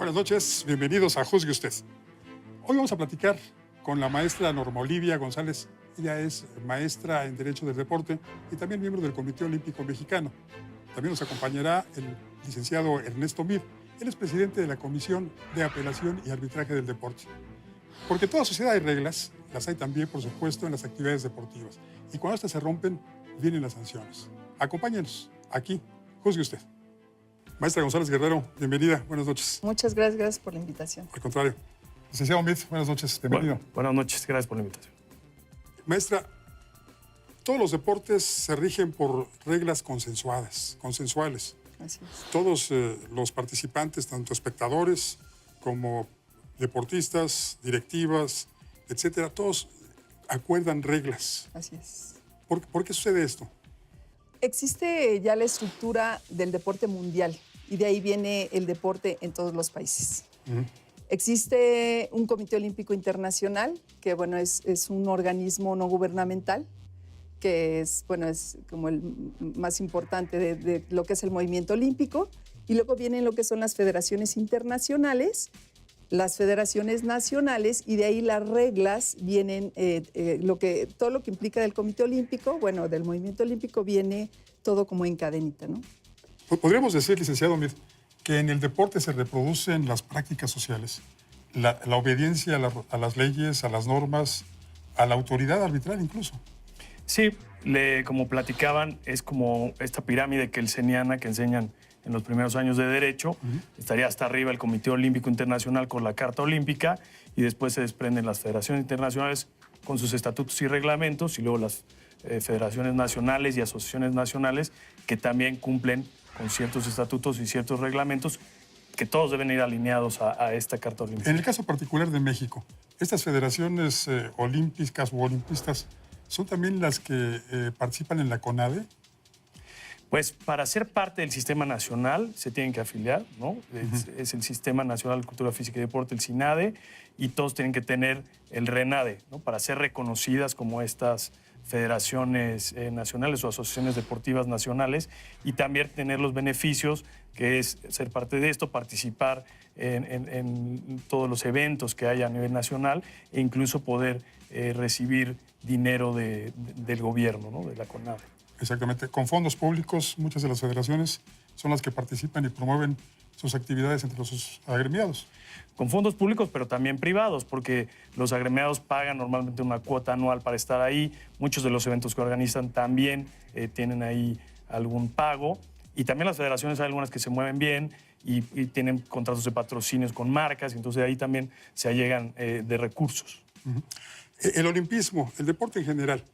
buenas noches. Bienvenidos a Juzgue Usted. Hoy vamos a platicar con la maestra Norma Olivia González. Ella es maestra en Derecho del Deporte y también miembro del Comité Olímpico Mexicano. También nos acompañará el licenciado Ernesto Mir. Él es presidente de la Comisión de Apelación y Arbitraje del Deporte. Porque en toda sociedad hay reglas, las hay también, por supuesto, en las actividades deportivas. Y cuando estas se rompen, vienen las sanciones. Acompáñenos aquí, Juzgue Usted. Maestra González Guerrero, bienvenida, buenas noches. Muchas gracias por la invitación. Al contrario. Licenciado Mir, buenas noches, bienvenido. Buenas noches, gracias por la invitación. Maestra, todos los deportes se rigen por reglas consensuales. Así es. Todos los participantes, tanto espectadores como deportistas, directivas, etcétera, todos acuerdan reglas. Así es. ¿Por qué sucede esto? Existe ya la estructura del deporte mundial y de ahí viene el deporte en todos los países. Existe un Comité Olímpico Internacional que, bueno, es un organismo no gubernamental que es, bueno, es como el más importante de lo que es el movimiento olímpico. Y luego vienen lo que son las federaciones internacionales, las federaciones nacionales, y de ahí las reglas vienen, todo lo que implica del Comité Olímpico, bueno, del movimiento olímpico, viene todo como en cadenita, ¿no? Podríamos decir, licenciado Mir, que en el deporte se reproducen las prácticas sociales, la obediencia a las leyes, a las normas, a la autoridad arbitral incluso. Sí, como platicaban, es como esta pirámide kelseniana que enseñan en los primeros años de Derecho. Estaría hasta arriba el Comité Olímpico Internacional con la Carta Olímpica y después se desprenden las federaciones internacionales con sus estatutos y reglamentos y luego las federaciones nacionales y asociaciones nacionales que también cumplen con ciertos estatutos y ciertos reglamentos que todos deben ir alineados a esta Carta Olímpica. En el caso particular de México, estas federaciones olímpicas u olimpistas son también las que participan en la CONADE. Pues para ser parte del sistema nacional se tienen que afiliar, ¿no? Es el Sistema Nacional de Cultura Física y Deporte, el SINADE, y todos tienen que tener el RENADE, ¿no? Para ser reconocidas como estas federaciones nacionales o asociaciones deportivas nacionales y también tener los beneficios que es ser parte de esto, participar en todos los eventos que haya a nivel nacional e incluso poder recibir dinero del gobierno, ¿no? De la CONADE. Exactamente. Con fondos públicos, muchas de las federaciones son las que participan y promueven sus actividades entre los agremiados. Con fondos públicos, pero también privados, porque los agremiados pagan normalmente una cuota anual para estar ahí. Muchos de los eventos que organizan también tienen ahí algún pago. Y también las federaciones hay algunas que se mueven bien y tienen contratos de patrocinios con marcas, entonces ahí también se allegan de recursos. El olimpismo, el deporte en general,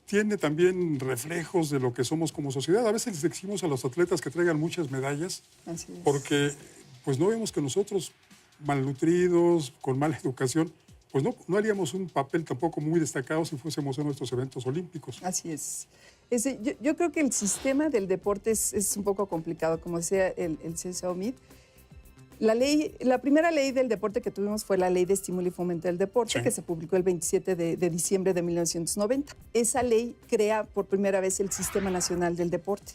tiene también reflejos de lo que somos como sociedad. A veces les exigimos a los atletas que traigan muchas medallas. Así es. Porque pues no vemos que nosotros, malnutridos, con mala educación, pues no haríamos un papel tampoco muy destacado si fuésemos en nuestros eventos olímpicos. Así es. Yo creo que el sistema del deporte es un poco complicado, como decía el licenciado Mir. La primera ley del deporte que tuvimos fue la Ley de Estímulo y Fomento del Deporte, Sí. que se publicó el 27 de diciembre de 1990. Esa ley crea por primera vez el Sistema Nacional del Deporte.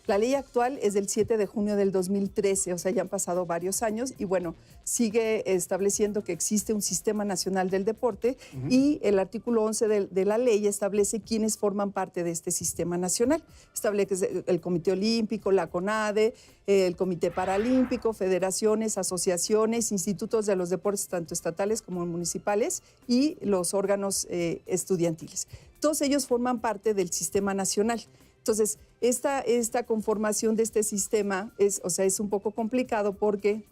La ley actual es del 7 de junio del 2013, o sea, ya han pasado varios años y bueno, sigue estableciendo que existe un Sistema Nacional del Deporte y el artículo 11 de la ley establece quiénes forman parte de este Sistema Nacional. Establece el Comité Olímpico, la CONADE, el Comité Paralímpico, federaciones, asociaciones, institutos de los deportes, tanto estatales como municipales, y los órganos estudiantiles. Todos ellos forman parte del Sistema Nacional. Entonces, esta conformación de este sistema es un poco complicado porque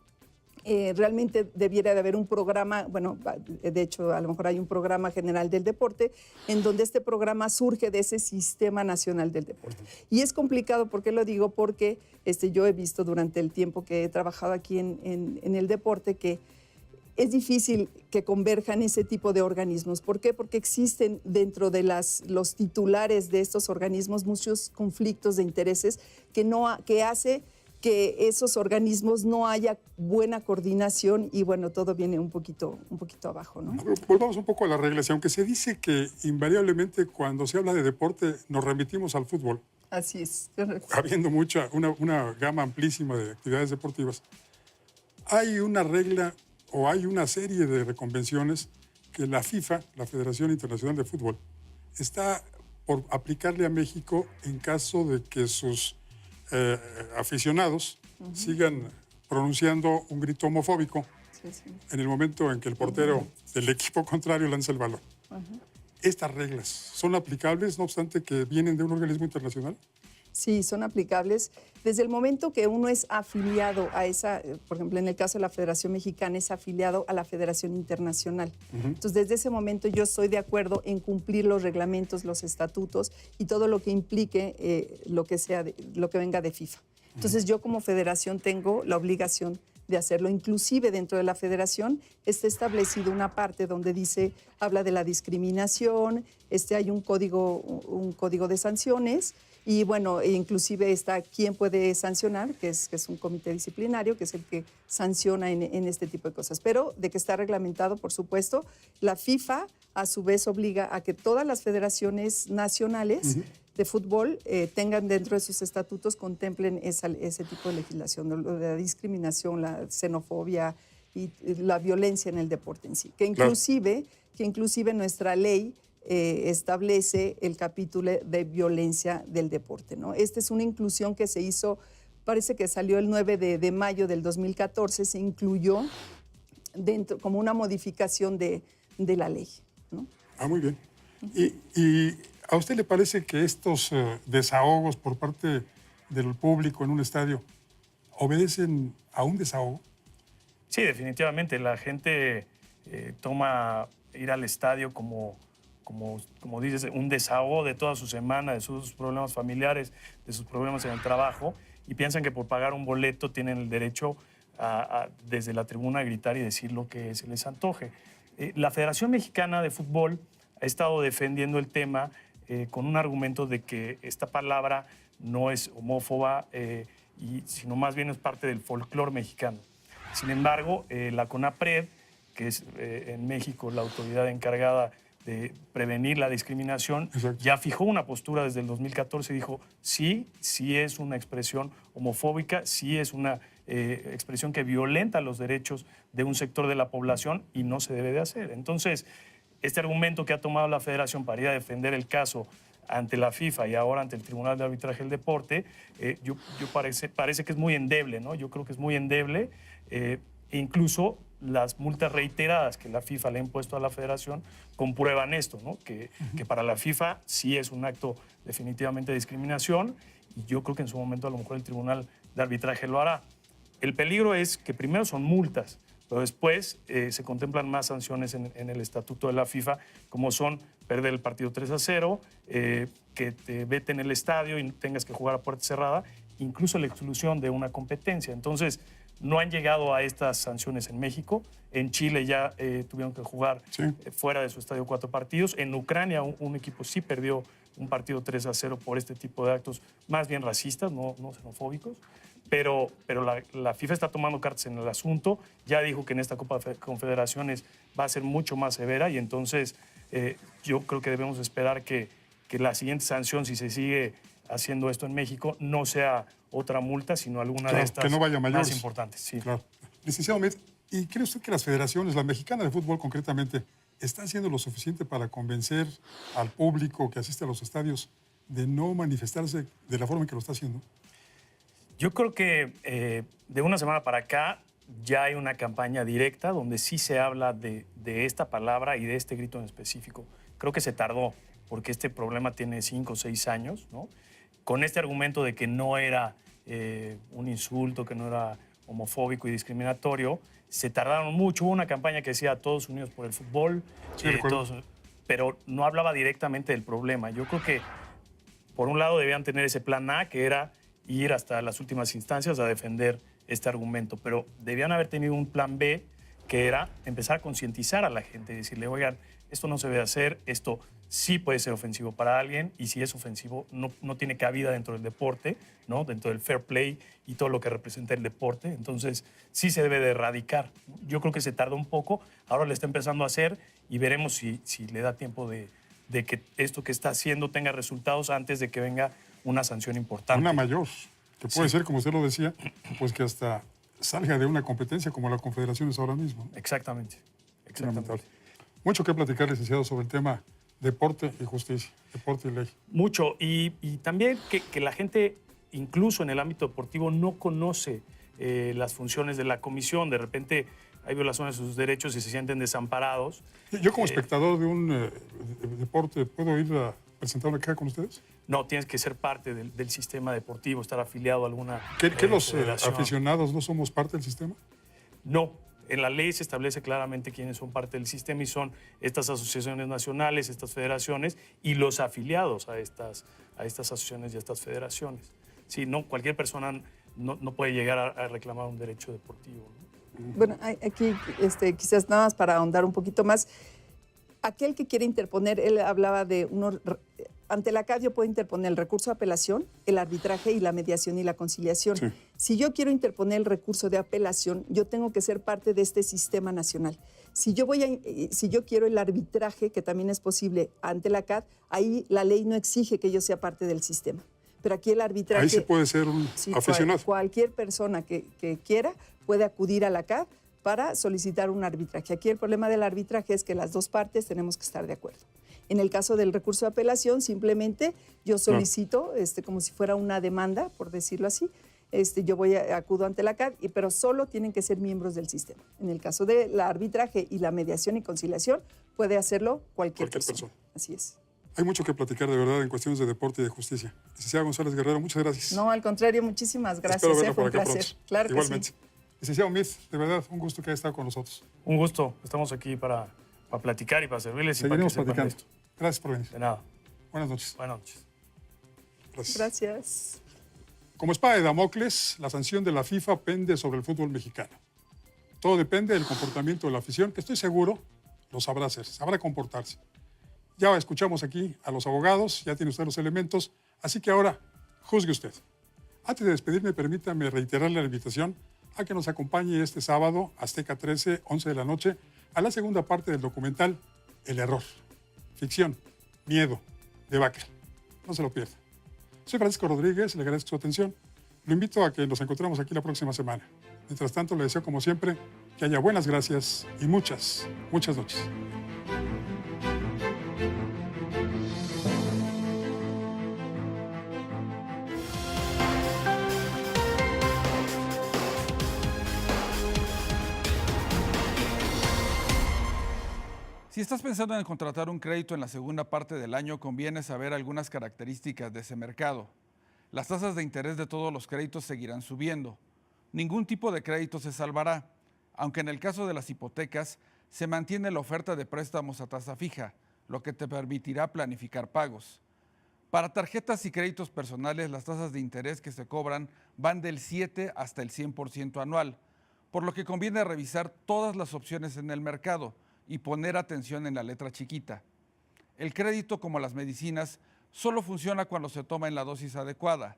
realmente debiera de haber un programa, bueno, de hecho, a lo mejor hay un programa general del deporte, en donde este programa surge de ese Sistema Nacional del Deporte. Y es complicado, ¿por qué lo digo? Porque yo he visto durante el tiempo que he trabajado aquí en el deporte que es difícil que converjan ese tipo de organismos. ¿Por qué? Porque existen dentro de los titulares de estos organismos muchos conflictos de intereses que hace que esos organismos no haya buena coordinación y bueno, todo viene un poquito abajo, ¿no? Volvamos un poco a las reglas. Y aunque se dice que invariablemente cuando se habla de deporte nos remitimos al fútbol, Así es. habiendo una gama amplísima de actividades deportivas, hay una regla o hay una serie de reconvenciones que la FIFA, la Federación Internacional de Fútbol, está por aplicarle a México en caso de que sus aficionados sigan pronunciando un grito homofóbico en el momento en que el portero del equipo contrario lanza el balón. ¿Estas reglas son aplicables, no obstante que vienen de un organismo internacional? Sí, son aplicables. Desde el momento que uno es afiliado a esa, por ejemplo, en el caso de la Federación Mexicana, es afiliado a la Federación Internacional. Entonces, desde ese momento yo estoy de acuerdo en cumplir los reglamentos, los estatutos y todo lo que implique lo que venga de FIFA. Entonces, yo como federación tengo la obligación de hacerlo. Inclusive dentro de la federación está establecido una parte donde habla de la discriminación, hay un código de sanciones. Y bueno, inclusive está quién puede sancionar, que es un comité disciplinario, que es el que sanciona en este tipo de cosas. Pero de que está reglamentado, por supuesto, la FIFA a su vez obliga a que todas las federaciones nacionales de fútbol tengan dentro de sus estatutos, contemplen ese tipo de legislación, la discriminación, la xenofobia y la violencia en el deporte en sí. Que inclusive nuestra ley establece el capítulo de violencia del deporte, ¿no? Esta es una inclusión que se hizo, parece que salió el 9 de mayo del 2014, se incluyó dentro como una modificación de la ley, ¿no? Ah, muy bien. ¿Y a usted le parece que estos desahogos por parte del público en un estadio obedecen a un desahogo? Sí, definitivamente. La gente toma ir al estadio como dices, un desahogo de toda su semana, de sus problemas familiares, de sus problemas en el trabajo, y piensan que por pagar un boleto tienen el derecho desde la tribuna a gritar y decir lo que se les antoje. La Federación Mexicana de Fútbol ha estado defendiendo el tema con un argumento de que esta palabra no es homófoba, sino más bien es parte del folclore mexicano. Sin embargo, la CONAPRED, que es en México la autoridad encargada de prevenir la discriminación, exacto, ya fijó una postura desde el 2014 y dijo, sí es una expresión homofóbica, sí es una expresión que violenta los derechos de un sector de la población y no se debe de hacer. Entonces, este argumento que ha tomado la Federación para ir a defender el caso ante la FIFA y ahora ante el Tribunal de Arbitraje del Deporte, parece que es muy endeble, ¿no? Yo creo que es muy endeble. Incluso las multas reiteradas que la FIFA le ha impuesto a la Federación comprueban esto, ¿no? Que para la FIFA sí es un acto definitivamente de discriminación y yo creo que en su momento a lo mejor el Tribunal de Arbitraje lo hará. El peligro es que primero son multas, pero después se contemplan más sanciones en el estatuto de la FIFA, como son perder el partido 3-0, que te veten el estadio y tengas que jugar a puerta cerrada, incluso la exclusión de una competencia. Entonces, no han llegado a estas sanciones en México. En Chile ya tuvieron que jugar fuera de su estadio 4 partidos. En Ucrania un equipo sí perdió un partido 3-0 por este tipo de actos más bien racistas, no xenofóbicos. Pero la FIFA está tomando cartas en el asunto. Ya dijo que en esta Copa de Confederaciones va a ser mucho más severa y entonces yo creo que debemos esperar que la siguiente sanción, si se sigue haciendo esto en México, no sea otra multa, sino alguna de estas que no vaya más importantes. Sí. Claro. Licenciado Med, ¿y cree usted que las federaciones, la mexicana de fútbol concretamente, está haciendo lo suficiente para convencer al público que asiste a los estadios de no manifestarse de la forma en que lo está haciendo? Yo creo que de una semana para acá ya hay una campaña directa donde sí se habla de esta palabra y de este grito en específico. Creo que se tardó porque este problema tiene 5 o 6 años, ¿no? Con este argumento de que no era un insulto, que no era homofóbico y discriminatorio, se tardaron mucho. Hubo una campaña que decía todos unidos por el fútbol, sí, pero no hablaba directamente del problema. Yo creo que, por un lado, debían tener ese plan A, que era ir hasta las últimas instancias a defender este argumento, pero debían haber tenido un plan B, que era empezar a concientizar a la gente, decirle, oigan, esto no se debe hacer, esto sí puede ser ofensivo para alguien y si es ofensivo no tiene cabida dentro del deporte, ¿no? Dentro del fair play y todo lo que representa el deporte. Entonces sí se debe de erradicar. Yo creo que se tardó un poco, ahora le está empezando a hacer y veremos si le da tiempo de que esto que está haciendo tenga resultados antes de que venga una sanción importante. Una mayor, que puede ser, como usted lo decía, pues que hasta salga de una competencia como la Confederación es ahora mismo. Exactamente. Lamentable. Mucho que platicar, licenciado, sobre el tema deporte y justicia, deporte y ley. Mucho. Y también que la gente, incluso en el ámbito deportivo, no conoce las funciones de la comisión. De repente hay violaciones de sus derechos y se sienten desamparados. Yo como espectador de un deporte, ¿puedo ir a presentar una queja con ustedes? No, tienes que ser parte del sistema deportivo, estar afiliado a alguna ¿Que los federación. aficionados no somos parte del sistema? No, en la ley se establece claramente quiénes son parte del sistema y son estas asociaciones nacionales, estas federaciones y los afiliados a estas asociaciones y a estas federaciones. Sí, no, cualquier persona no puede llegar a reclamar un derecho deportivo, ¿no? Bueno, aquí quizás nada más para ahondar un poquito más, aquel que quiere interponer, él hablaba de ante la CAD yo puedo interponer el recurso de apelación, el arbitraje y la mediación y la conciliación. Sí. Si yo quiero interponer el recurso de apelación, yo tengo que ser parte de este sistema nacional. Si yo quiero el arbitraje, que también es posible ante la CAD, ahí la ley no exige que yo sea parte del sistema. Pero aquí el arbitraje... Ahí sí puede ser un aficionado. Cualquier persona que quiera puede acudir a la CAD para solicitar un arbitraje. Aquí el problema del arbitraje es que las dos partes tenemos que estar de acuerdo. En el caso del recurso de apelación, simplemente yo solicito, como si fuera una demanda, por decirlo así, yo acudo ante la CAD, pero solo tienen que ser miembros del sistema. En el caso del arbitraje y la mediación y conciliación, puede hacerlo cualquier persona. Así es. Hay mucho que platicar, de verdad, en cuestiones de deporte y de justicia. Licenciado González Guerrero, muchas gracias. No, al contrario, muchísimas gracias. Espero verlo Fue un por acá placer. pronto. Claro Igualmente. que sí. Licenciado Meade, de verdad, un gusto que haya estado con nosotros. Un gusto. Estamos aquí para platicar y para servirles y para que Seguiremos sepan platicando. esto. Gracias por venir. De nada. Buenas noches. Buenas noches. Gracias. Gracias. Como espada de Damocles, la sanción de la FIFA pende sobre el fútbol mexicano. Todo depende del comportamiento de la afición, que estoy seguro lo sabrá hacer, sabrá comportarse. Ya escuchamos aquí a los abogados, ya tiene usted los elementos, así que ahora juzgue usted. Antes de despedirme, permítame reiterarle la invitación a que nos acompañe este sábado, Azteca 13, 11 de la noche, a la segunda parte del documental El Error. Ficción, miedo, debacle. No se lo pierda. Soy Francisco Rodríguez, le agradezco su atención. Lo invito a que nos encontremos aquí la próxima semana. Mientras tanto, le deseo, como siempre, que haya buenas gracias y muchas noches. Si estás pensando en contratar un crédito en la segunda parte del año, conviene saber algunas características de ese mercado. Las tasas de interés de todos los créditos seguirán subiendo. Ningún tipo de crédito se salvará, aunque en el caso de las hipotecas se mantiene la oferta de préstamos a tasa fija, lo que te permitirá planificar pagos. Para tarjetas y créditos personales, las tasas de interés que se cobran van del 7 hasta el 100% anual, por lo que conviene revisar todas las opciones en el mercado y poner atención en la letra chiquita. El crédito, como las medicinas, solo funciona cuando se toma en la dosis adecuada.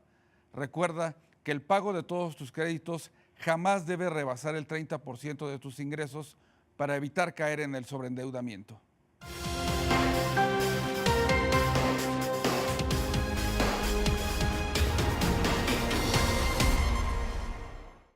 Recuerda que el pago de todos tus créditos jamás debe rebasar el 30% de tus ingresos para evitar caer en el sobreendeudamiento.